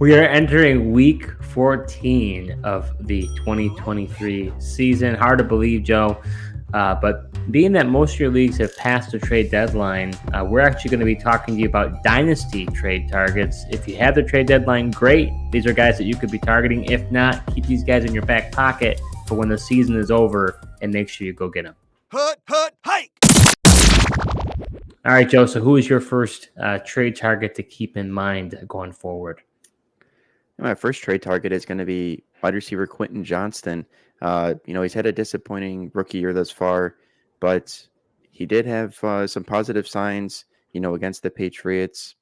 We are entering week 14 of the 2023 season. Hard to believe, Joe, but being that most of your leagues have passed the trade deadline, we're actually going to be talking to you about Dynasty trade targets. If you have the trade deadline, great. These are guys that you could be targeting. If not, keep these guys in your back pocket for when the season is over and make sure you go get them. Hike! All right, Joe, so who is your first trade target to keep in mind going forward? My first trade target is going to be wide receiver Quentin Johnston. He's had a disappointing rookie year thus far, but he did have some positive signs, against the Patriots.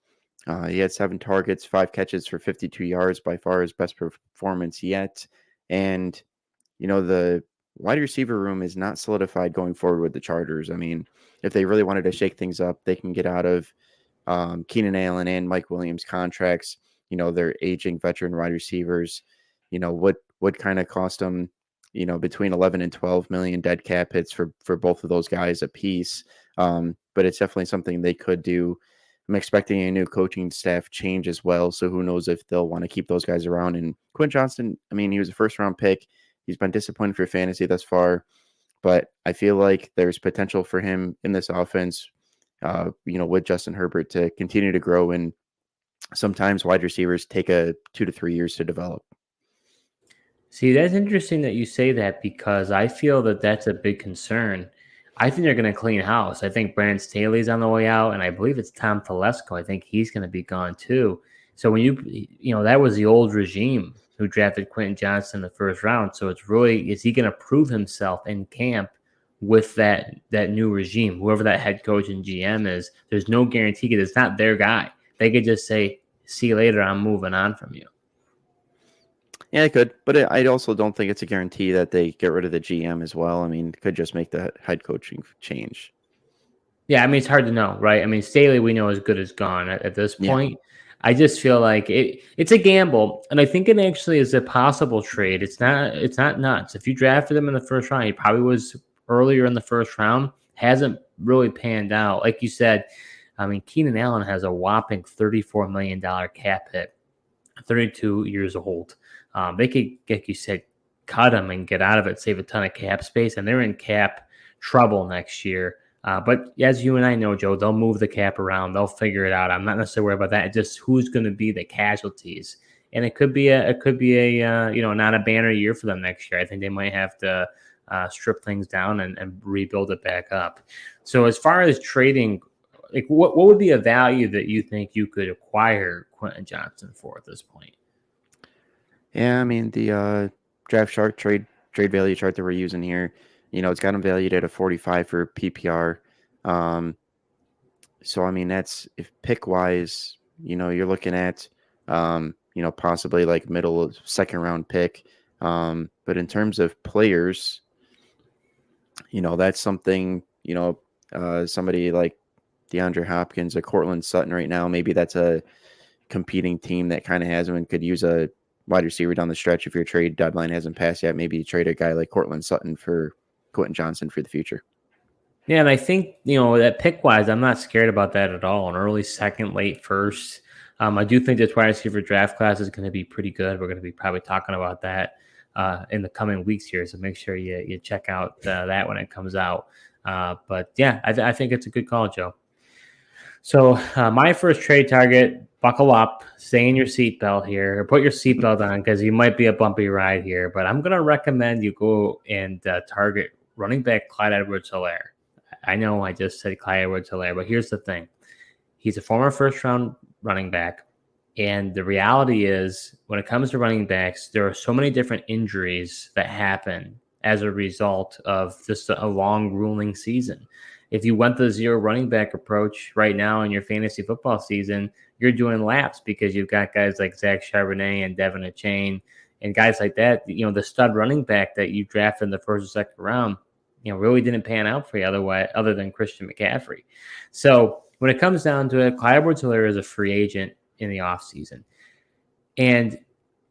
He had 7 targets, 5 catches for 52 yards, by far his best performance yet. And, the wide receiver room is not solidified going forward with the Chargers. I mean, if they really wanted to shake things up, they can get out of Keenan Allen and Mike Williams contracts. They're aging veteran wide receivers. What kind of cost them, between 11 and 12 million dead cap hits for both of those guys a piece. But it's definitely something they could do. I'm expecting a new coaching staff change as well. So who knows if they'll want to keep those guys around. And Quentin Johnston, I mean, he was a first round pick. He's been disappointed for fantasy thus far, but I feel like there's potential for him in this offense, with Justin Herbert to continue to grow. And sometimes wide receivers take 2 to 3 years to develop. See, that's interesting that you say that because I feel that that's a big concern. I think they're going to clean house. I think Brandon Staley's on the way out, and I believe it's Tom Telesco. I think he's going to be gone too. So when that was the old regime who drafted Quentin Johnston in the first round. So it's really, is he going to prove himself in camp with that new regime, whoever that head coach and GM is? There's no guarantee because it's not their guy. They could just say, see you later, I'm moving on from you. Yeah, it could, but I also don't think it's a guarantee that they get rid of the GM as well. I mean, it could just make the head coaching change. Yeah, I mean, it's hard to know, right? I mean, Staley, we know, is good as gone at this point. Yeah. I just feel like it's a gamble, and I think it actually is a possible trade. It's not nuts. If you drafted him in the first round, he probably was earlier in the first round, hasn't really panned out. Like you said, I mean, Keenan Allen has a whopping $34 million cap hit, 32 years old. They could, like you said, cut him and get out of it, save a ton of cap space, and they're in cap trouble next year. But as you and I know, Joe, they'll move the cap around. They'll figure it out. I'm not necessarily worried about that. It's just who's going to be the casualties, and it could be a not a banner year for them next year. I think they might have to strip things down and rebuild it back up. So as far as trading, like what would be a value that you think you could acquire Quentin Johnston for at this point? Yeah, I mean the draft chart trade value chart that we're using here, it's got him valued at a 45 for PPR. So I mean that's, if pick wise, you're looking at possibly like middle of second round pick. But in terms of players, that's something, somebody like DeAndre Hopkins or Cortland Sutton right now, maybe that's a competing team that kind of has him and could use a wide receiver down the stretch. If your trade deadline hasn't passed yet, maybe you trade a guy like Cortland Sutton for Quentin Johnston for the future. Yeah, and I think, that pick-wise, I'm not scared about that at all. An early second, late first. I do think this wide receiver draft class is going to be pretty good. We're going to be probably talking about that in the coming weeks here, so make sure you check out that when it comes out. But, yeah, I think it's a good call, Joe. So my first trade target, buckle up, stay in your seatbelt here, or put your seatbelt on because you might be a bumpy ride here. But I'm going to recommend you go and target running back Clyde Edwards-Helaire. I know I just said Clyde Edwards-Helaire, but here's the thing. He's a former first-round running back, and the reality is when it comes to running backs, there are so many different injuries that happen as a result of just a long, grueling season. If you went the zero running back approach right now in your fantasy football season, you're doing laps because you've got guys like Zach Charbonnet and Devin Achane and guys like that. The stud running back that you drafted in the first or second round, really didn't pan out for you other than Christian McCaffrey. So when it comes down to it, Clyde Edwards-Helaire is a free agent in the offseason. And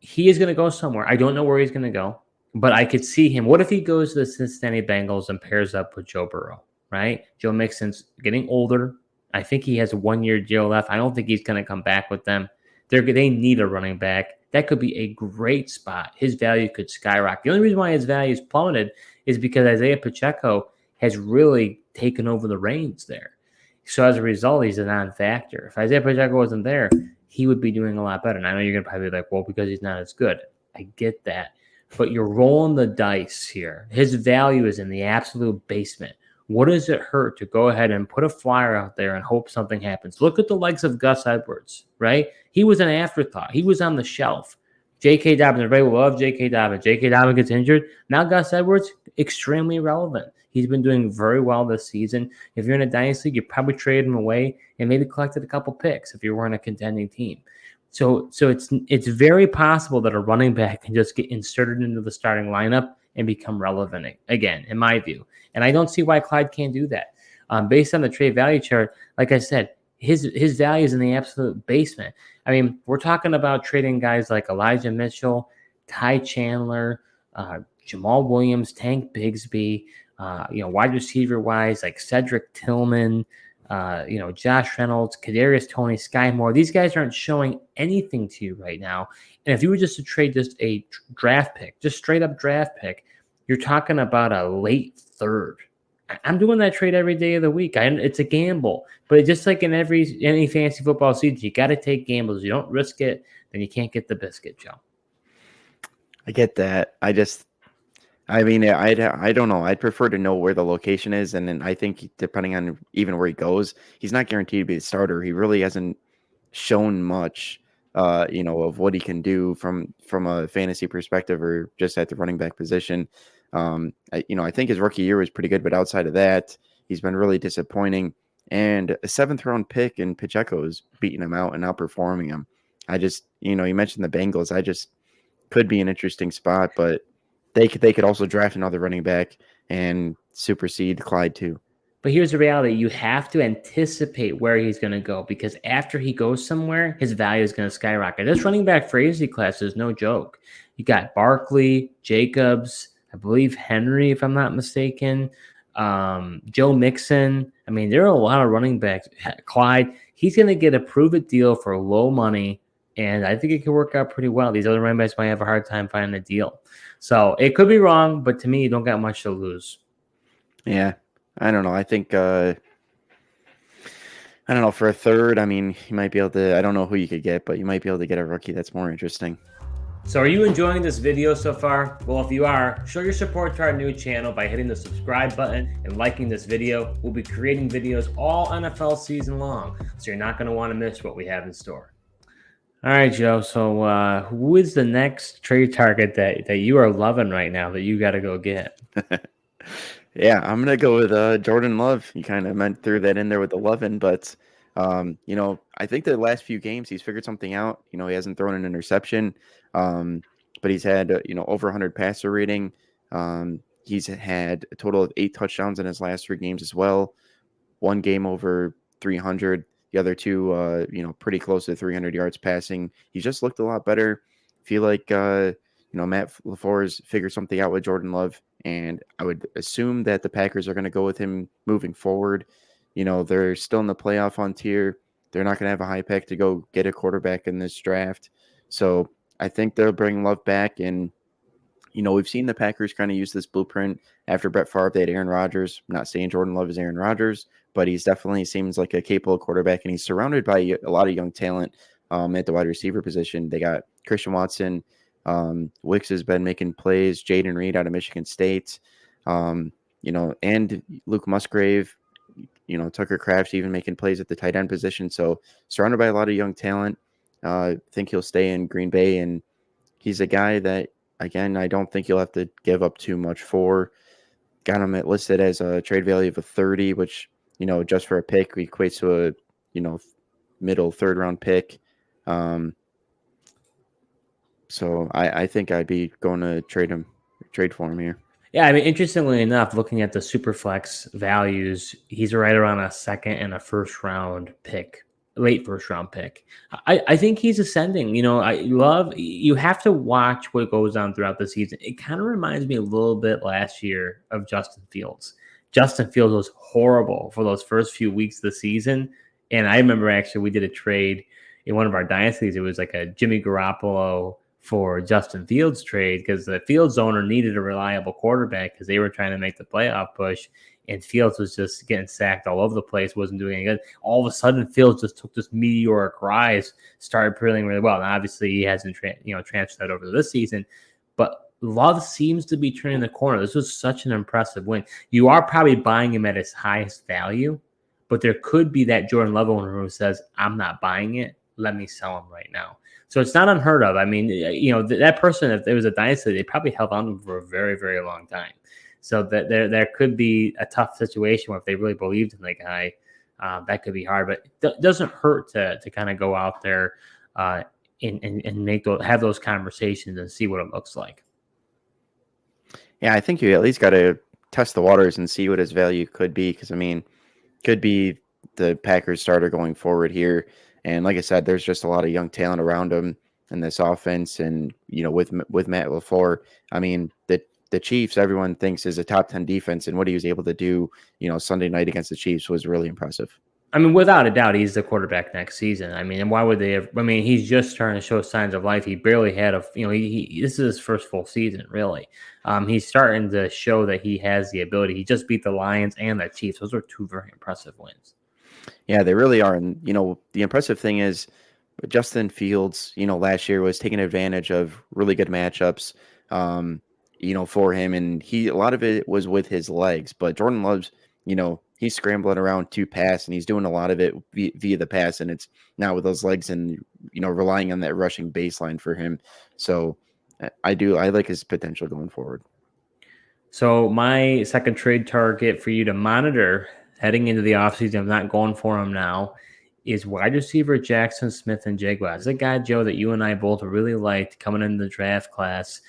he is going to go somewhere. I don't know where he's going to go, but I could see him. What if he goes to the Cincinnati Bengals and pairs up with Joe Burrow? Right? Joe Mixon's getting older. I think he has a 1-year deal left. I don't think he's going to come back with them. They need a running back. That could be a great spot. His value could skyrocket. The only reason why his value is plummeted is because Isaiah Pacheco has really taken over the reins there. So as a result, he's a non-factor. If Isaiah Pacheco wasn't there, he would be doing a lot better. And I know you're going to probably be like, well, because he's not as good. I get that. But you're rolling the dice here. His value is in the absolute basement. What does it hurt to go ahead and put a flyer out there and hope something happens? Look at the likes of Gus Edwards, right? He was an afterthought. He was on the shelf. J.K. Dobbins, everybody will love J.K. Dobbins. J.K. Dobbins gets injured. Now Gus Edwards, extremely relevant. He's been doing very well this season. If you're in a dynasty, you probably trade him away and maybe collected a couple picks if you were on a contending team. So it's very possible that a running back can just get inserted into the starting lineup and become relevant again, in my view. And I don't see why Clyde can't do that. Based on the trade value chart, like I said, his value is in the absolute basement. I mean, we're talking about trading guys like Elijah Mitchell, Ty Chandler, Jamal Williams, Tank Bigsby, wide receiver wise, like Cedric Tillman, Josh Reynolds, Kadarius Toney, Sky Moore. These guys aren't showing anything to you right now. And if you were just to trade just a draft pick, just straight up draft pick, you're talking about a late third. I'm doing that trade every day of the week. It's a gamble, but just like in any fantasy football season, you got to take gambles. You don't risk it, then you can't get the biscuit, Joe. I get that. I don't know. I'd prefer to know where the location is, and then I think depending on even where he goes, he's not guaranteed to be the starter. He really hasn't shown much, of what he can do from a fantasy perspective or just at the running back position. I think his rookie year was pretty good, but outside of that, he's been really disappointing. And a 7th round pick in Pacheco is beating him out and outperforming him. I just, you mentioned the Bengals. I just could be an interesting spot, but they could also draft another running back and supersede Clyde too. But here's the reality. You have to anticipate where he's going to go, because after he goes somewhere, his value is going to skyrocket. This running back free class is no joke. You got Barkley, Jacobs, I believe Henry, if I'm not mistaken, Joe Mixon. I mean, there are a lot of running backs. Clyde, he's going to get a prove-it deal for low money, and I think it could work out pretty well. These other running backs might have a hard time finding a deal. So it could be wrong, but to me, you don't got much to lose. Yeah, I don't know. I think, I don't know, for a third, I mean, you might be able to, I don't know who you could get, but you might be able to get a rookie that's more interesting. So are you enjoying this video so far? Well, if you are, show your support to our new channel by hitting the subscribe button and liking this video. We'll be creating videos all NFL season long, so you're not going to want to miss what we have in store. All right, Joe. So who is the next trade target that you are loving right now that you got to go get? Yeah, I'm going to go with Jordan Love. You kind of threw that in there with 11, but, I think the last few games he's figured something out. He hasn't thrown an interception, but he's had, over 100 passer rating. He's had a total of 8 touchdowns in his last 3 games as well. 1 game over 300. The other 2, pretty close to 300 yards passing. He's just looked a lot better. Feel like, Matt LaFleur has figured something out with Jordan Love, and I would assume that the Packers are going to go with him moving forward. They're still in the playoff hunt here. They're not going to have a high pick to go get a quarterback in this draft. So I think they'll bring Love back. And, we've seen the Packers kind of use this blueprint after Brett Favre. They had Aaron Rodgers. I'm not saying Jordan Love is Aaron Rodgers, but he's definitely seems like a capable quarterback, and he's surrounded by a lot of young talent at the wide receiver position. They got Christian Watson. Wicks has been making plays. Jaden Reed out of Michigan State, and Luke Musgrave, Tucker Kraft even making plays at the tight end position. So surrounded by a lot of young talent. I think he'll stay in Green Bay, and he's a guy that, again, I don't think you'll have to give up too much for. Got him listed as a trade value of a 30, which, just for a pick equates to a, middle 3rd round pick. So I think I'd be going to trade for him here. Yeah, I mean, interestingly enough, looking at the Superflex values, he's right around a 2nd and a 1st round pick, late 1st round pick. I think he's ascending. You have to watch what goes on throughout the season. It kind of reminds me a little bit last year of Justin Fields. Justin Fields was horrible for those first few weeks of the season. And I remember actually we did a trade in one of our dynasties, it was like a Jimmy Garoppolo for Justin Fields trade because the Fields owner needed a reliable quarterback because they were trying to make the playoff push. And Fields was just getting sacked all over the place, wasn't doing any good. All of a sudden, Fields just took this meteoric rise, started playing really well. And obviously, he hasn't transferred over to this season, but love seems to be turning the corner. This was such an impressive win. You are probably buying him at his highest value, but there could be that Jordan Love owner who says, I'm not buying it. Let me sell him right now. So it's not unheard of. I mean, that person, if there was a dynasty, they probably held on to him for a very, very long time. So that there could be a tough situation where if they really believed in the guy, that could be hard. But it doesn't hurt to kind of go out there and have those conversations and see what it looks like. Yeah, I think you at least got to test the waters and see what his value could be. Because, I mean, could be the Packers starter going forward here. And like I said, there's just a lot of young talent around him in this offense. And, with Matt LaFleur, I mean, the Chiefs, everyone thinks is a top 10 defense. And what he was able to do, Sunday night against the Chiefs was really impressive. I mean, without a doubt, he's the quarterback next season. I mean, and why would they have? I mean, he's just starting to show signs of life. He barely had this is his first full season, really. He's starting to show that he has the ability. He just beat the Lions and the Chiefs. Those are two very impressive wins. Yeah, they really are. And, the impressive thing is Justin Fields, last year was taking advantage of really good matchups, for him. And a lot of it was with his legs. But Jordan Love's, he's scrambling around to pass, and he's doing a lot of it via the pass. And it's now with those legs and, relying on that rushing baseline for him. So I like his potential going forward. So my second trade target for you to monitor heading into the offseason, I'm not going for him now, is wide receiver Jaxon Smith-Njigba. It's a guy, Joe, that you and I both really liked coming into the draft class.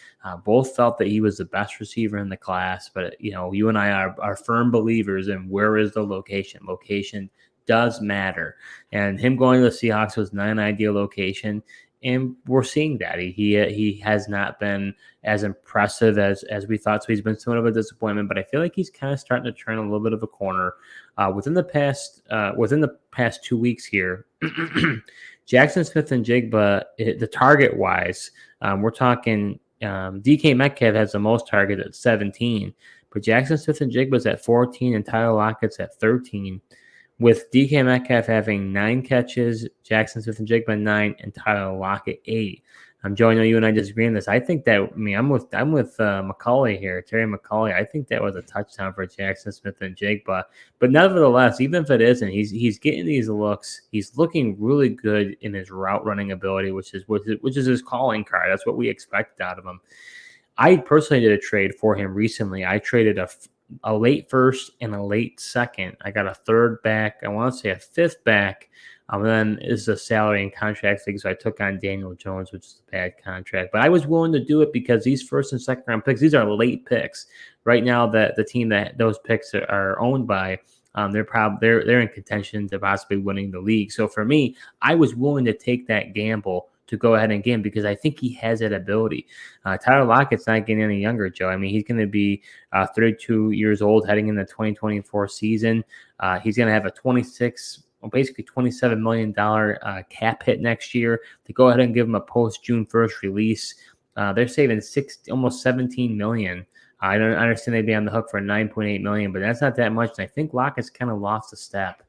Both felt that he was the best receiver in the class, but you and I are firm believers in where is the location. Location does matter, and him going to the Seahawks was not an ideal location, and we're seeing that he has not been as impressive as we thought. So he's been somewhat of a disappointment, but I feel like he's kind of starting to turn a little bit of a corner within the past 2 weeks here. Jaxon Smith-Njigba, the target wise, we're talking. DK Metcalf has the most targets at 17, but Jaxon Smith-Njigba's at 14 and Tyler Lockett's at 13. With DK Metcalf having 9 catches, Jaxon Smith-Njigba 9, and Tyler Lockett 8. Joe, I know you and I disagree on this. I think that I'm with McCauley here, Terry McCauley. I think that was a touchdown for Jaxon Smith-Njigba. But nevertheless, even if it isn't, he's getting these looks. He's looking really good in his route running ability, which is his calling card. That's what we expected out of him. I personally did a trade for him recently. I traded a late first and a late second. I got a third back. I want to say a fifth back. Then is a salary and contract thing. So I took on Daniel Jones, which is a bad contract. But I was willing to do it because these first and second round picks, these are late picks. Right now, the team that those picks are owned by, they're in contention to possibly winning the league. So for me, I was willing to take that gamble to go ahead and get him because I think he has that ability. Tyler Lockett's not getting any younger, Joe. I mean, he's going to be 32 years old heading into the 2024 season. He's going to have a basically $27 million cap hit next year. To go ahead and give him a post-June 1st release, they're saving almost $17 million. I don't understand they'd be on the hook for $9.8 million, but that's not that much. And I think Lockett's kind of lost a step.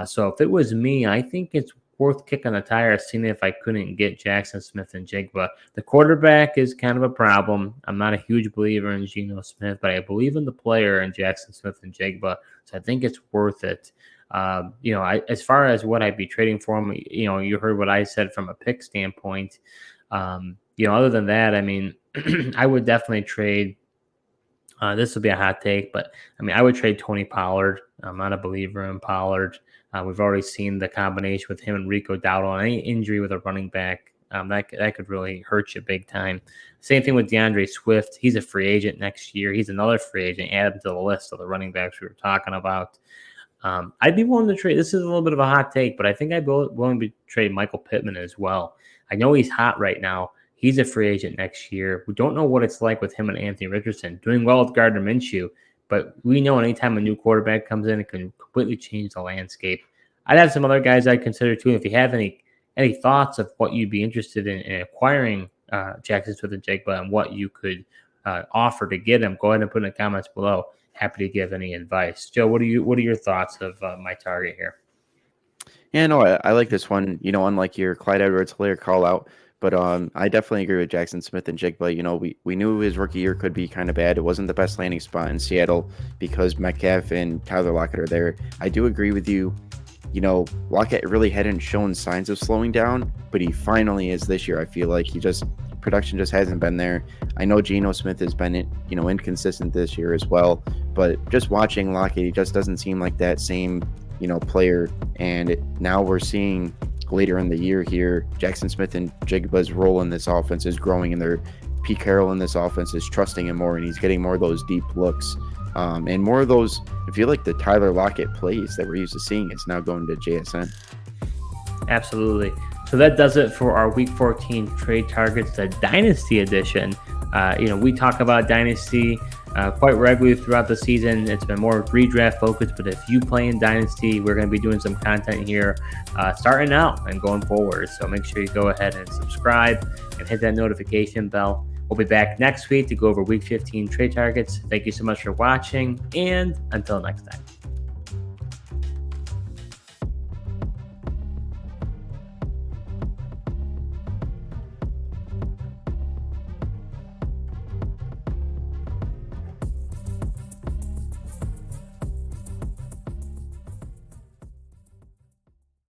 So if it was me, I think it's worth kicking the tire, seeing if I couldn't get Jaxon Smith-Njigba. The quarterback is kind of a problem. I'm not a huge believer in Geno Smith, but I believe in the player in Jaxon Smith-Njigba, so I think it's worth it. As far as what I'd be trading for him, you heard what I said from a pick standpoint. Other than that, I mean, I would definitely trade. This would be a hot take, but I mean, I would trade Tony Pollard. I'm not a believer in Pollard. We've already seen the combination with him and Rico Dowdle. Any injury with a running back, that could really hurt you big time. Same thing with DeAndre Swift. He's a free agent next year. He's another free agent. Add him to the list of the running backs we were talking about. I'd be willing to trade. This is a little bit of a hot take, but I think I'd be willing to trade Michael Pittman as well. I know he's hot right now. He's a free agent next year. We don't know what it's like with him and Anthony Richardson. Doing well with Gardner Minshew, but we know anytime a new quarterback comes in, it can completely change the landscape. I'd have some other guys I'd consider too. If you have any any thoughts of what you'd be interested in acquiring Jaxon Smith-Njigba and what you could offer to get him, go ahead and put in the comments below. Happy to give any advice. Joe, what are your thoughts of my target here? Yeah, no, I like this one. Unlike your Clyde Edwards-Helaire call out, but I definitely agree with Jaxon Smith-Njigba. We knew his rookie year could be kind of bad. It wasn't the best landing spot in Seattle because Metcalf and Tyler Lockett are there. I do agree with you. Lockett really hadn't shown signs of slowing down, but he finally is this year. I feel like production just hasn't been there. I know Geno Smith has been, inconsistent this year as well, but just watching Lockett, he just doesn't seem like that same, player. And now we're seeing later in the year here, Jaxon Smith-Njigba's role in this offense is growing, and Pete Carroll in this offense is trusting him more, and he's getting more of those deep looks. And more of those, I feel like the Tyler Lockett plays that we're used to seeing is now going to JSN. Absolutely. So that does it for our Week 14 trade targets, the Dynasty edition. We talk about Dynasty quite regularly throughout the season. It's been more redraft focused, but if you play in Dynasty, we're going to be doing some content here starting now and going forward. So make sure you go ahead and subscribe and hit that notification bell. We'll be back next week to go over Week 15 trade targets. Thank you so much for watching, and until next time.